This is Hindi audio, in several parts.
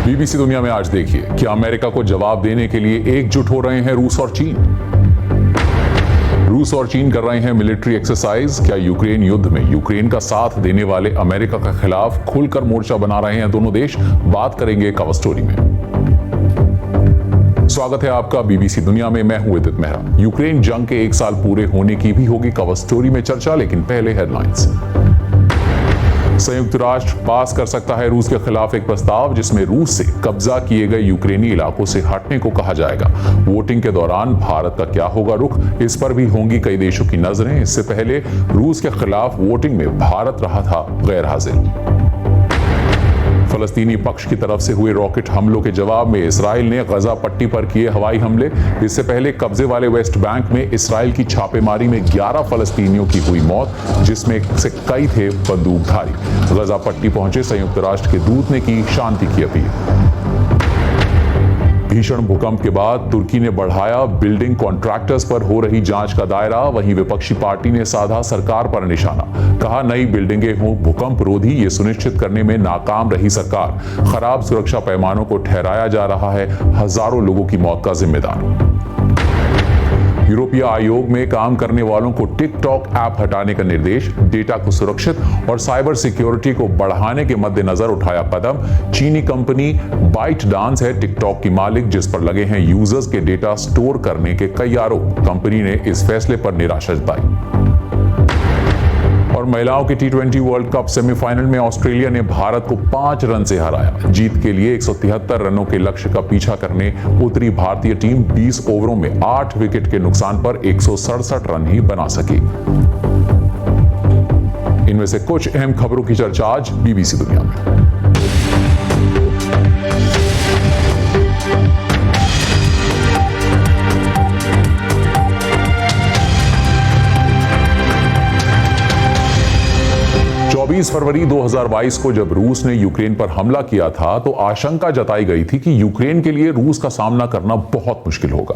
बीबीसी दुनिया में आज देखिए कि अमेरिका को जवाब देने के लिए एकजुट हो रहे हैं रूस और चीन। रूस और चीन कर रहे हैं मिलिट्री एक्सरसाइज। क्या यूक्रेन युद्ध में यूक्रेन का साथ देने वाले अमेरिका के खिलाफ खुलकर मोर्चा बना रहे हैं दोनों देश? बात करेंगे कवर स्टोरी में। स्वागत है आपका बीबीसी दुनिया में। मैं हूं विदित मेहरा। यूक्रेन जंग के 1 साल पूरे होने की भी होगी कवर स्टोरी में चर्चा, लेकिन पहले हेडलाइंस। संयुक्त राष्ट्र पास कर सकता है रूस के खिलाफ एक प्रस्ताव जिसमें रूस से कब्जा किए गए यूक्रेनी इलाकों से हटने को कहा जाएगा। वोटिंग के दौरान भारत का क्या होगा रुख, इस पर भी होंगी कई देशों की नजरें। इससे पहले रूस के खिलाफ वोटिंग में भारत रहा था गैर हाजिर। फलस्तीनी पक्ष की तरफ से हुए रॉकेट हमलों के जवाब में इसराइल ने गजा पट्टी पर किए हवाई हमले। इससे पहले कब्जे वाले वेस्ट बैंक में इसराइल की छापेमारी में 11 फलस्तीनियों की हुई मौत, जिसमें से कई थे बंदूकधारी। गजा पट्टी पहुंचे संयुक्त राष्ट्र के दूत ने की शांति की अपील। भीषण भूकंप के बाद तुर्की ने बढ़ाया बिल्डिंग कॉन्ट्रैक्टर्स पर हो रही जांच का दायरा। वहीं विपक्षी पार्टी ने साधा सरकार पर निशाना। कहा नई बिल्डिंगें हों भूकंप रोधी, ये सुनिश्चित करने में नाकाम रही सरकार। खराब सुरक्षा पैमानों को ठहराया जा रहा है हजारों लोगों की मौत का जिम्मेदार। यूरोपीय आयोग में काम करने वालों को टिकटॉक ऐप हटाने का निर्देश। डेटा को सुरक्षित और साइबर सिक्योरिटी को बढ़ाने के मद्देनजर उठाया कदम। चीनी कंपनी बाइट डांस है टिकटॉक की मालिक, जिस पर लगे हैं यूजर्स के डेटा स्टोर करने के कई आरोप। कंपनी ने इस फैसले पर निराशा जताई। और महिलाओं के T20 वर्ल्ड कप सेमीफाइनल में ऑस्ट्रेलिया ने भारत को 5 रन से हराया। जीत के लिए 173 रनों के लक्ष्य का पीछा करने उतरी भारतीय टीम 20 ओवरों में 8 विकेट के नुकसान पर 167 रन ही बना सकी। इनमें से कुछ अहम खबरों की चर्चा आज बीबीसी दुनिया में। 24 फरवरी 2022 को जब रूस ने यूक्रेन पर हमला किया था तो आशंका जताई गई थी कि यूक्रेन के लिए रूस का सामना करना बहुत मुश्किल होगा।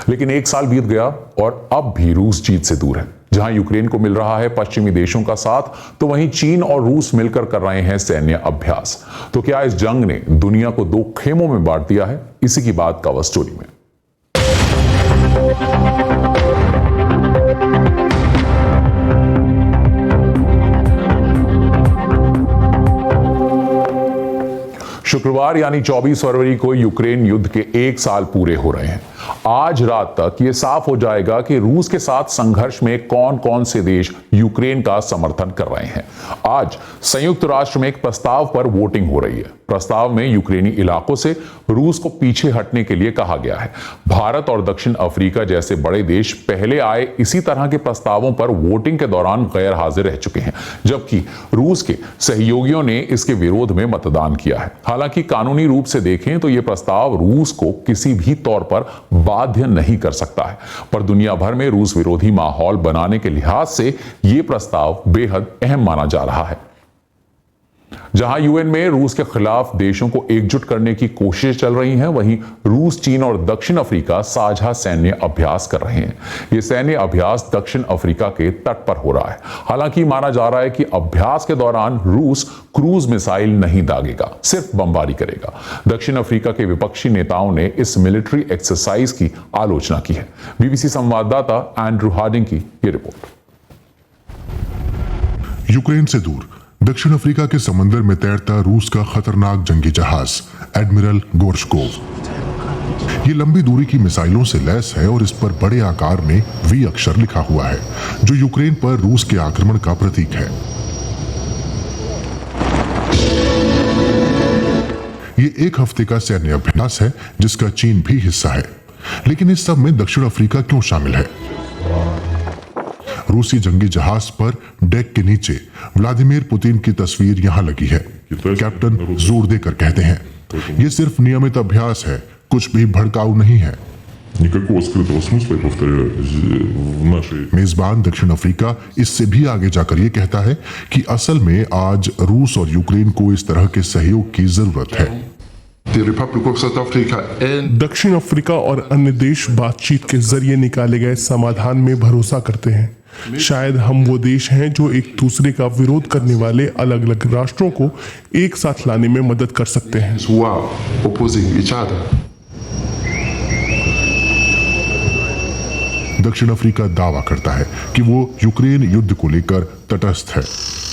लेकिन 1 साल बीत गया और अब भी रूस जीत से दूर है। जहां यूक्रेन को मिल रहा है पश्चिमी देशों का साथ, तो वहीं चीन और रूस मिलकर कर रहे हैं सैन्य अभ्यास। तो क्या इस जंग ने दुनिया को 2 खेमों में बांट दिया है? इसी की बात कवर स्टोरी में। शुक्रवार यानी 24 फरवरी को यूक्रेन युद्ध के 1 साल पूरे हो रहे हैं। आज रात तक यह साफ हो जाएगा कि रूस के साथ संघर्ष में कौन कौन से देश यूक्रेन का समर्थन कर रहे हैं। आज संयुक्त राष्ट्र में एक प्रस्ताव पर वोटिंग हो रही है। प्रस्ताव में यूक्रेनी इलाकों से रूस को पीछे हटने के लिए कहा गया है। भारत और दक्षिण अफ्रीका जैसे बड़े देश पहले आए इसी तरह के प्रस्तावों पर वोटिंग के दौरान गैर हाजिर रह चुके हैं, जबकि रूस के सहयोगियों ने इसके विरोध में मतदान किया है। हालांकि कानूनी रूप से देखें तो यह प्रस्ताव रूस को किसी भी तौर पर बाध्य नहीं कर सकता है, पर दुनिया भर में रूस विरोधी माहौल बनाने के लिहाज से यह प्रस्ताव बेहद अहम माना जा रहा है। जहां यूएन में रूस के खिलाफ देशों को एकजुट करने की कोशिश चल रही है, वहीं रूस, चीन और दक्षिण अफ्रीका साझा सैन्य अभ्यास कर रहे हैं। यह सैन्य अभ्यास दक्षिण अफ्रीका के तट पर हो रहा है। हालांकि माना जा रहा है कि अभ्यास के दौरान रूस क्रूज मिसाइल नहीं दागेगा, सिर्फ बमबारी करेगा। दक्षिण अफ्रीका के विपक्षी नेताओं ने इस मिलिट्री एक्सरसाइज की आलोचना की है। बीबीसी संवाददाता एंड्रू हार्डिंग की यह रिपोर्ट। यूक्रेन से दूर दक्षिण अफ्रीका के समंदर में तैरता रूस का खतरनाक जंगी जहाज एडमिरल गोर्शकोव। ये लंबी दूरी की मिसाइलों से लैस है और इस पर बड़े आकार में वी अक्षर लिखा हुआ है, जो यूक्रेन पर रूस के आक्रमण का प्रतीक है। ये 1 हफ्ते का सैन्य अभ्यास है जिसका चीन भी हिस्सा है। लेकिन इस सब में दक्षिण अफ्रीका क्यों शामिल है? रूसी जंगी जहाज पर डेक के नीचे व्लादिमीर पुतिन की तस्वीर यहां लगी है। कैप्टन जोर देकर कहते हैं, यह सिर्फ नियमित अभ्यास है, कुछ भी भड़काऊ नहीं है। मेजबान दक्षिण अफ्रीका इससे भी आगे जाकर यह कहता है कि असल में आज रूस और यूक्रेन को इस तरह के सहयोग की जरूरत है। दक्षिण अफ्रीका और अन्य देश बातचीत के जरिए निकाले गए समाधान में भरोसा करते हैं। शायद हम वो देश हैं जो एक दूसरे का विरोध करने वाले अलग अलग राष्ट्रों को एक साथ लाने में मदद कर सकते हैं। who are opposing each other. दक्षिण अफ्रीका दावा करता है कि वो यूक्रेन युद्ध को लेकर तटस्थ है,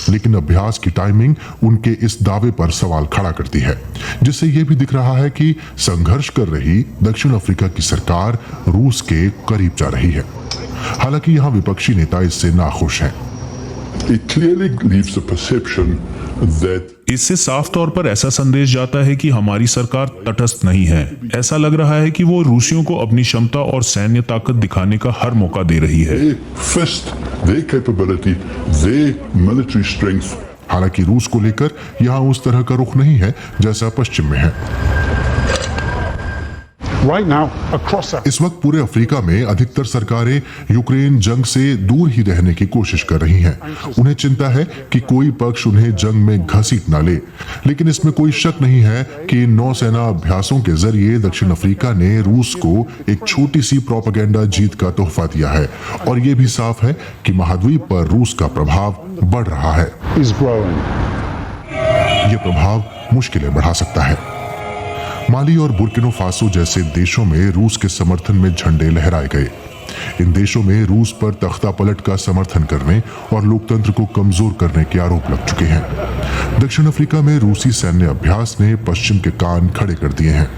लेकिन अभ्यास की टाइमिंग उनके इस दावे पर सवाल खड़ा करती है, जिससे यह भी दिख रहा है कि संघर्ष कर रही दक्षिण अफ्रीका की सरकार रूस के करीब जा रही है। हालांकि यहाँ विपक्षी नेता इससे नाखुश हैं। It clearly leaves the perception that इससे साफ तौर पर ऐसा संदेश जाता है कि हमारी सरकार तटस्थ नहीं है। ऐसा लग रहा है कि वो रूसियों को अपनी क्षमता और सैन्य ताकत दिखाने का हर मौका दे रही है। they fist their capability, their military strength. हालांकि रूस को लेकर यहाँ उस तरह का रुख नहीं है जैसा पश्चिम में है। Right now, across Africa, इस वक्त पूरे अफ्रीका में अधिकतर सरकारें यूक्रेन जंग से दूर ही रहने की कोशिश कर रही हैं। उन्हें चिंता है कि कोई पक्ष उन्हें जंग में घसीट ना ले, लेकिन इसमें कोई शक नहीं है कि नौसेना अभ्यासों के जरिए दक्षिण अफ्रीका ने रूस को एक छोटी सी प्रोपेगेंडा जीत का तोहफा दिया है, और ये भी साफ है कि महाद्वीप पर रूस का प्रभाव बढ़ रहा है। is growing. ये प्रभाव मुश्किलें बढ़ा सकता है। माली और बुर्किनो फासो जैसे देशों में रूस के समर्थन में झंडे लहराए गए। इन देशों में रूस पर तख्तापलट का समर्थन करने और लोकतंत्र को कमजोर करने के आरोप लग चुके हैं। दक्षिण अफ्रीका में रूसी सैन्य अभ्यास ने पश्चिम के कान खड़े कर दिए हैं,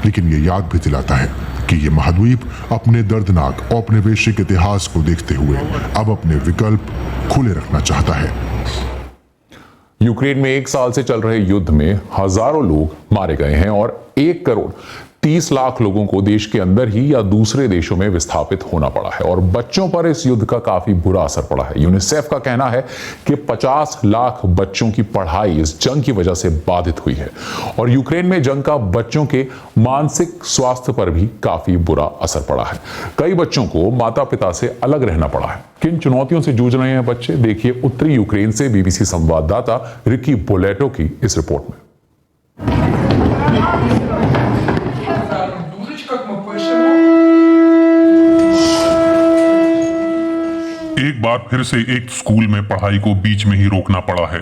लेकिन ये याद भी दिलाता है कि ये महाद्वीप अपने दर्दनाक औपनिवेशिक इतिहास को देखते हुए अब अपने विकल्प खुले रखना चाहता है। यूक्रेन में 1 साल से चल रहे युद्ध में हजारों लोग मारे गए हैं और 1 करोड़ 30 लाख लोगों को देश के अंदर ही या दूसरे देशों में विस्थापित होना पड़ा है और बच्चों पर इस युद्ध का काफी बुरा असर पड़ा है। यूनिसेफ का कहना है कि 50 लाख बच्चों की पढ़ाई इस जंग की वजह से बाधित हुई है और यूक्रेन में जंग का बच्चों के मानसिक स्वास्थ्य पर भी काफी बुरा असर पड़ा है। कई बच्चों को माता पिता से अलग रहना पड़ा है। किन चुनौतियों से जूझ रहे हैं बच्चे, देखिए उत्तरी यूक्रेन से बीबीसी संवाददाता रिकी बोलेटो की इस रिपोर्ट में। एक बार फिर से एक स्कूल में पढ़ाई को बीच में ही रोकना पड़ा है।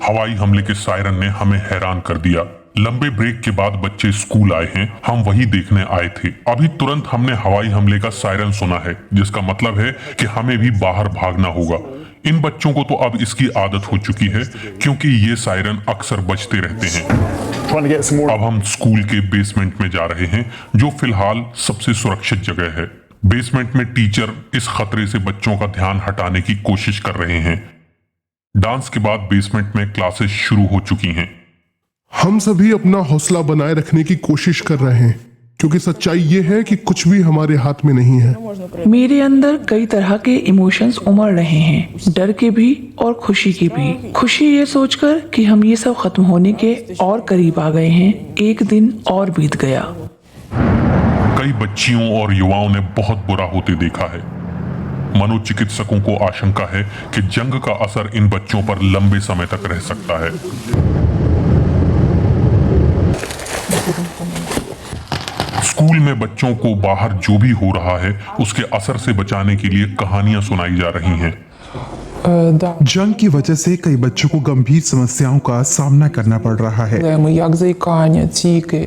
हवाई हमले के सायरन ने हमें हैरान कर दिया। लंबे ब्रेक के बाद बच्चे स्कूल आए हैं, हम वही देखने आए थे। अभी तुरंत हमने हवाई हमले का सायरन सुना है, जिसका मतलब है कि हमें भी बाहर भागना होगा। इन बच्चों को तो अब इसकी आदत हो चुकी है, क्योंकि ये सायरन अक्सर बजते रहते हैं। अब हम स्कूल के बेसमेंट में जा रहे हैं, जो फिलहाल सबसे सुरक्षित जगह है। बेसमेंट में टीचर इस खतरे से बच्चों का ध्यान हटाने की कोशिश कर रहे हैं। डांस के बाद बेसमेंट में क्लासेस शुरू हो चुकी हैं। हम सभी अपना हौसला बनाए रखने की कोशिश कर रहे हैं, क्योंकि सच्चाई ये है कि कुछ भी हमारे हाथ में नहीं है। मेरे अंदर कई तरह के इमोशंस उमड़ रहे हैं, डर के भी और खुशी के भी। खुशी ये सोचकर कि हम ये सब खत्म होने के और करीब आ गए हैं। एक दिन और बीत गया। कई बच्चियों और युवाओं ने बहुत बुरा होते देखा है। मनोचिकित्सकों को आशंका है कि जंग का असर इन बच्चों पर लंबे समय तक रह सकता है। स्कूल में बच्चों को बाहर जो भी हो रहा है उसके असर से बचाने के लिए कहानियां सुनाई जा रही हैं। जंग की वजह से कई बच्चों को गंभीर समस्याओं का सामना करना पड़ रहा है,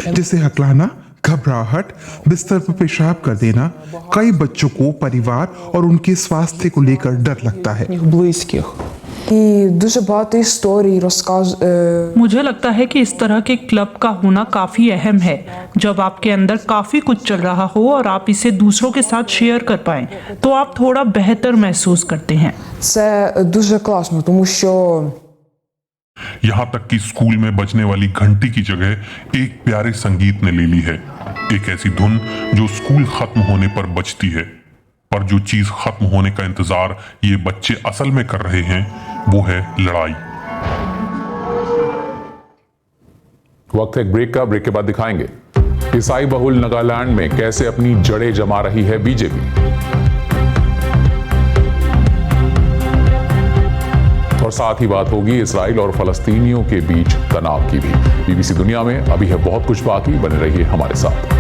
जैसे हकलाना, घबराहट, बिस्तर पर पेशाब कर देना। कई बच्चों को परिवार और उनके स्वास्थ्य को लेकर डर लगता है। मुझे लगता है कि इस तरह के क्लब का होना काफी अहम है। जब आपके अंदर काफी कुछ चल रहा हो और आप इसे दूसरों के साथ शेयर कर पाएं, तो आप थोड़ा बेहतर महसूस करते हैं। यहाँ तक कि स्कूल में बजने वाली घंटी की जगह एक प्यारे संगीत ने ले ली है। एक ऐसी धुन जो स्कूल खत्म होने पर बजती है, पर जो चीज खत्म होने का इंतजार ये बच्चे असल में कर रहे हैं वो है लड़ाई। वक्त एक ब्रेक का। ब्रेक के बाद दिखाएंगे ईसाई बहुल नागालैंड में कैसे अपनी जड़ें जमा रही है बीजेपी, और साथ ही बात होगी इजराइल और फलस्तीनियों के बीच तनाव की भी। बीबीसी दुनिया में अभी है बहुत कुछ बाकी, बने रहिए हमारे साथ।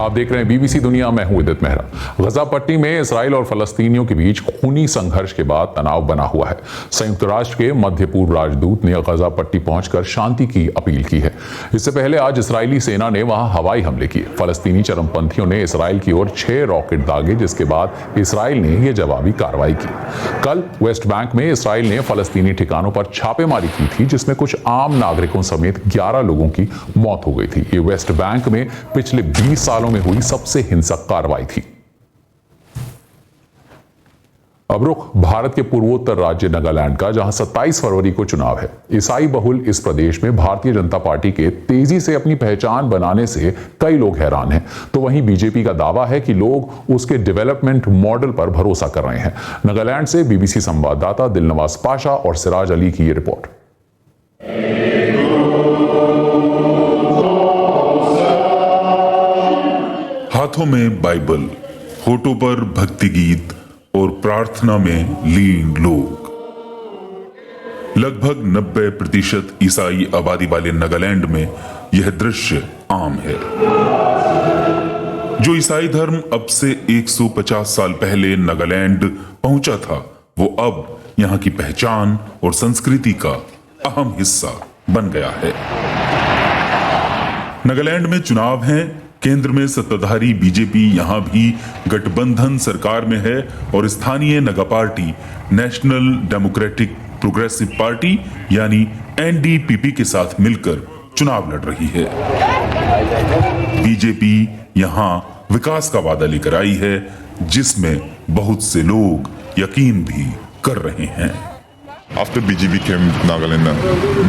आप देख रहे हैं बीबीसी दुनिया, मैं हूं उदित मेहरा। गजा पट्टी में इसराइल और फलस्तीनियों के बीच खूनी संघर्ष के बाद तनाव बना हुआ है। संयुक्त राष्ट्र के मध्य पूर्व राजदूत ने गजा पट्टी पहुंचकर शांति की अपील की है। इससे पहले आज इस्राएली सेना ने वहां हवाई हमले किए। फलस्तीनी चरमपंथियों ने इसराइल की ओर 6 रॉकेट दागे, जिसके बाद इसराइल ने यह जवाबी कार्रवाई की। कल वेस्ट बैंक में इसराइल ने फलस्तीनी ठिकानों पर छापेमारी की थी, जिसमें कुछ आम नागरिकों समेत 11 लोगों की मौत हो गई थी। ये वेस्ट बैंक में पिछले 20 सालों में हुई सबसे हिंसक कार्रवाई थी। अब रुख भारत के पूर्वोत्तर राज्य नागालैंड का, जहां 27 फरवरी को चुनाव है। ईसाई बहुल इस प्रदेश में भारतीय जनता पार्टी के तेजी से अपनी पहचान बनाने से कई लोग हैरान हैं, तो वहीं बीजेपी का दावा है कि लोग उसके डेवलपमेंट मॉडल पर भरोसा कर रहे हैं। नागालैंड से बीबीसी संवाददाता दिलनवाज पाशा और सिराज अली की ये रिपोर्ट। हाथों में बाइबल, होठों पर भक्ति गीत और प्रार्थना में लीन लोग। लगभग 90% ईसाई आबादी वाले नागालैंड में यह दृश्य आम है। जो ईसाई धर्म अब से 150 साल पहले नागालैंड पहुंचा था, वो अब यहां की पहचान और संस्कृति का अहम हिस्सा बन गया है। नागालैंड में चुनाव हैं, केंद्र में सत्ताधारी बीजेपी यहां भी गठबंधन सरकार में है और स्थानीय Naga party national democratic progressive party यानी एनडीपीपी के साथ मिलकर चुनाव लड़ रही है। बीजेपी यहां विकास का वादा लेकर आई है, जिसमें बहुत से लोग यकीन भी कर रहे हैं। After BJP came Nagaland,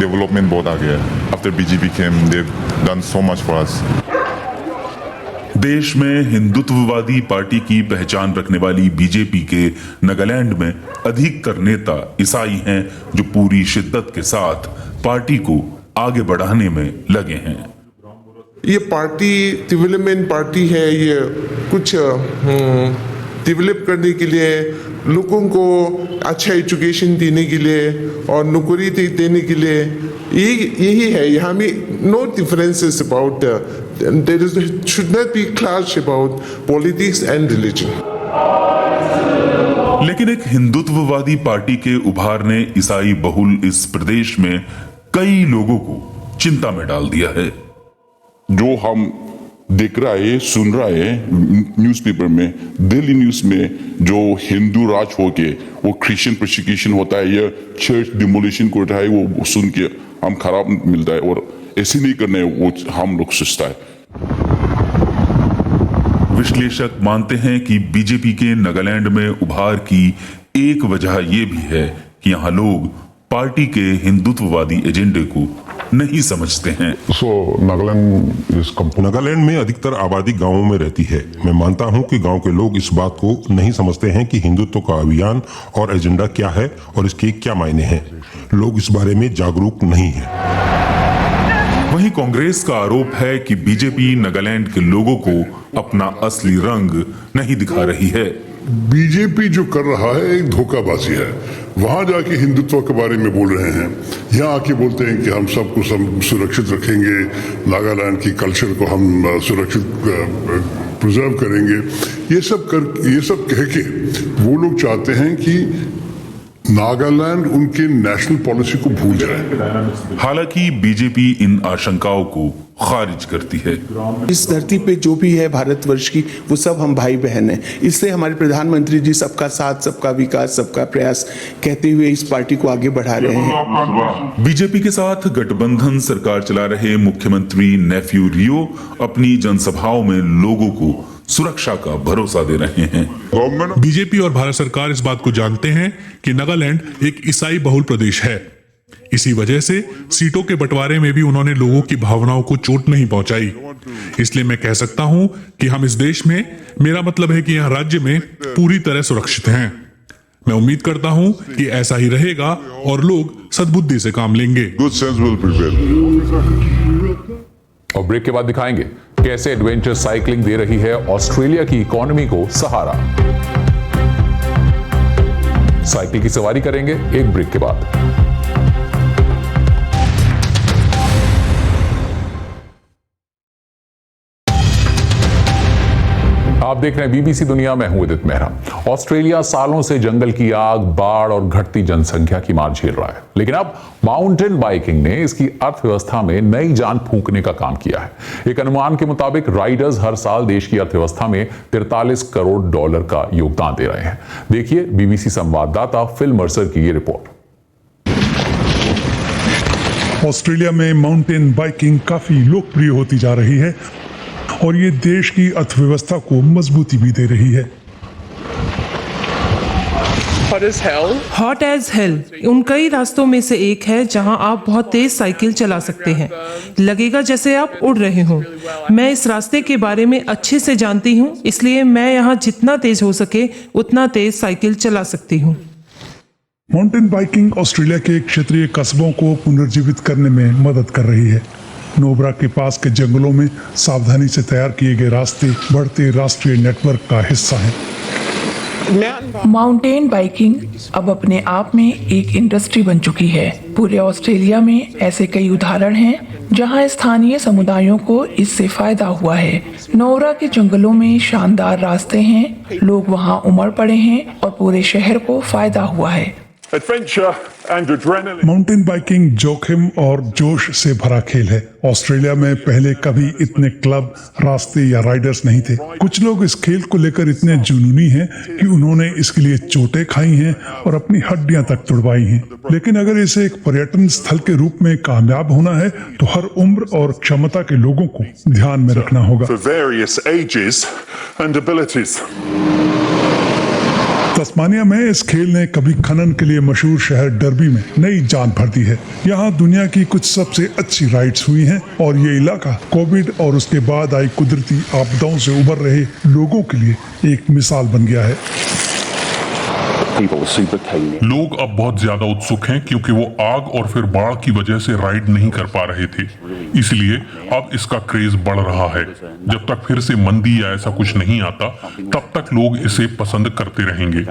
development बहुत आ गया है। After BJP came, they've done so much for us. देश में हिंदुत्ववादी पार्टी की पहचान रखने वाली बीजेपी के नागालैंड में अधिकतर नेता ईसाई हैं, जो पूरी शिद्दत के साथ पार्टी को आगे बढ़ाने में लगे हैं। ये पार्टी डेवलपमेंट पार्टी है। ये कुछ डेवलप करने के लिए, लोगों को अच्छा एजुकेशन देने के लिए और नौकरी देने के लिए, यही है। यहाँ में no differences about, there should not be clash about politics and religion. लेकिन एक हिंदुत्ववादी पार्टी के उभारने ईसाई बहुल इस प्रदेश में कई लोगों को चिंता में डाल दिया है। जो हम देख रहा है, सुन रहा है न्यूज़पेपर में, दिल्ली न्यूज़ में, जो हिंदू राज हो के वो क्रिश्चियन प्रोसिक्यूशन होता है या चर्च डिमोलिशन को उठाए, वो सुन के हम खराब मिलता है और ऐसे नहीं करना है, वो हम लोग सोचता है। विश्लेषक मानते हैं कि बीजेपी के नागालैंड में उभार की एक वजह यह भी है कि यहाँ लोग पार्टी के हिंदुत्ववादी एजेंडे को नहीं समझते हैं। नागालैंड में अधिकतर आबादी गांवों में रहती है। मैं मानता हूं कि गांव के लोग इस बात को नहीं समझते हैं कि हिंदुत्व का अभियान और एजेंडा क्या है और इसके क्या मायने हैं। लोग इस बारे में जागरूक नहीं हैं। वहीं कांग्रेस का आरोप है कि बीजेपी नागालैंड के लोगों को अपना असली रंग नहीं दिखा रही है। बीजेपी जो कर रहा है एक धोखाबाजी है। वहां जाके हिंदुत्व के बारे में बोल रहे हैं, यहाँ आके बोलते हैं कि हम सबको सुरक्षित रखेंगे, नागालैंड की कल्चर को हम सुरक्षित प्रिजर्व करेंगे। ये सब कह के वो लोग चाहते हैं कि नागालैंड उनके नेशनल पॉलिसी को भूल जाए। हालांकि बीजेपी इन आशंकाओं को खारिज करती है। इस धरती पे जो भी है भारतवर्ष की, वो सब हम भाई बहन हैं। इसलिए हमारे प्रधानमंत्री जी सबका साथ, सबका विकास, सबका प्रयास कहते हुए इस पार्टी को आगे बढ़ा रहे हैं। बीजेपी के साथ गठबंधन सरकार चला रहे मुख्यमंत्री नेफ्यू रियो अपनी जनसभाओं में लोगों को सुरक्षा का भरोसा दे रहे हैं। बीजेपी और भारत सरकार इस बात को जानते हैं कि नागालैंड एक ईसाई बहुल प्रदेश है। इसी वजह से सीटों के बंटवारे में भी उन्होंने लोगों की भावनाओं को चोट नहीं पहुंचाई। इसलिए मैं कह सकता हूं कि हम इस देश में, मेरा मतलब है कि यहाँ राज्य में पूरी तरह सुरक्षित हैं। मैं उम्मीद करता हूं कि ऐसा ही रहेगा और लोग सद्बुद्धि से काम लेंगे। और ब्रेक के बाद दिखाएंगे कैसे एडवेंचर साइकिलिंग दे रही है ऑस्ट्रेलिया की इकोनॉमी को सहारा। साइकिल की सवारी करेंगे एक ब्रेक के बाद। आप देख रहे हैं बीबीसी दुनिया में, हूं उदित मेहरा। ऑस्ट्रेलिया सालों से जंगल की आग, बाढ़ और घटती जनसंख्या की मार झेल रहा है, लेकिन अब माउंटेन बाइकिंग ने इसकी अर्थव्यवस्था में नई जान फूंकने का काम किया है। एक अनुमान के मुताबिक राइडर्स हर साल देश की अर्थव्यवस्था में 43 करोड़ डॉलर का योगदान दे रहे हैं। देखिए बीबीसी संवाददाता फिल मर्सर की ये रिपोर्ट। ऑस्ट्रेलिया में माउंटेन बाइकिंग काफी लोकप्रिय होती जा रही है और ये देश की अर्थव्यवस्था को मजबूती भी दे रही है। हॉट एज हेल उन कई रास्तों में से एक है जहां आप बहुत तेज साइकिल चला सकते हैं। लगेगा जैसे आप उड़ रहे हों। मैं इस रास्ते के बारे में अच्छे से जानती हूं, इसलिए मैं यहां जितना तेज हो सके उतना तेज साइकिल चला सकती हूं। माउंटेन बाइकिंग ऑस्ट्रेलिया के क्षेत्रीय कस्बों को पुनर्जीवित करने में मदद कर रही है। नोब्रा के पास के जंगलों में सावधानी से तैयार किए गए रास्ते बढ़ते राष्ट्रीय नेटवर्क का हिस्सा हैं। माउंटेन बाइकिंग अब अपने आप में एक इंडस्ट्री बन चुकी है। पूरे ऑस्ट्रेलिया में ऐसे कई उदाहरण हैं जहां स्थानीय समुदायों को इससे फायदा हुआ है। नोब्रा के जंगलों में शानदार रास्ते हैं, लोग वहां उमड़ पड़े हैं और पूरे शहर को फायदा हुआ है। माउंटेन बाइकिंग जोखिम और जोश से भरा खेल है। ऑस्ट्रेलिया में पहले कभी इतने क्लब, रास्ते या राइडर्स नहीं थे। कुछ लोग इस खेल को लेकर इतने जुनूनी हैं कि उन्होंने इसके लिए चोटें खाई हैं और अपनी हड्डियां तक तुड़वाई हैं। लेकिन अगर इसे एक पर्यटन स्थल के रूप में कामयाब होना है तो हर उम्र और क्षमता के लोगों को ध्यान में रखना होगा। तस्मानिया में इस खेल ने कभी खनन के लिए मशहूर शहर डर्बी में नई जान भर दी है। यहाँ दुनिया की कुछ सबसे अच्छी राइड्स हुई हैं और ये इलाका कोविड और उसके बाद आई कुदरती आपदाओं से उबर रहे लोगों के लिए एक मिसाल बन गया है। लोग अब बहुत ज्यादा उत्सुक हैं क्योंकि वो आग और फिर बाढ़ की वजह से राइड नहीं कर पा रहे थे, इसलिए अब इसका क्रेज बढ़ रहा है। जब तक फिर से मंदी या ऐसा कुछ नहीं आता तब तक लोग इसे पसंद करते रहेंगे।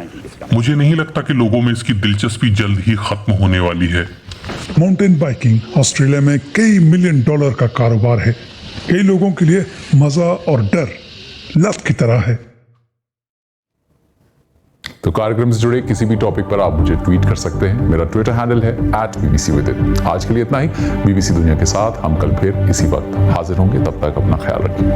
मुझे नहीं लगता कि लोगों में इसकी दिलचस्पी जल्द ही खत्म होने वाली है। माउंटेन बाइकिंग ऑस्ट्रेलिया में कई मिलियन डॉलर का कारोबार है। कई लोगों के लिए मजा और डर लत की तरह है। तो कार्यक्रम से जुड़े किसी भी टॉपिक पर आप मुझे ट्वीट कर सकते हैं। मेरा ट्विटर हैंडल है @bbcwithin। आज के लिए इतना ही। बीबीसी दुनिया के साथ हम कल फिर इसी वक्त हाजिर होंगे। तब तक अपना ख्याल रखिए।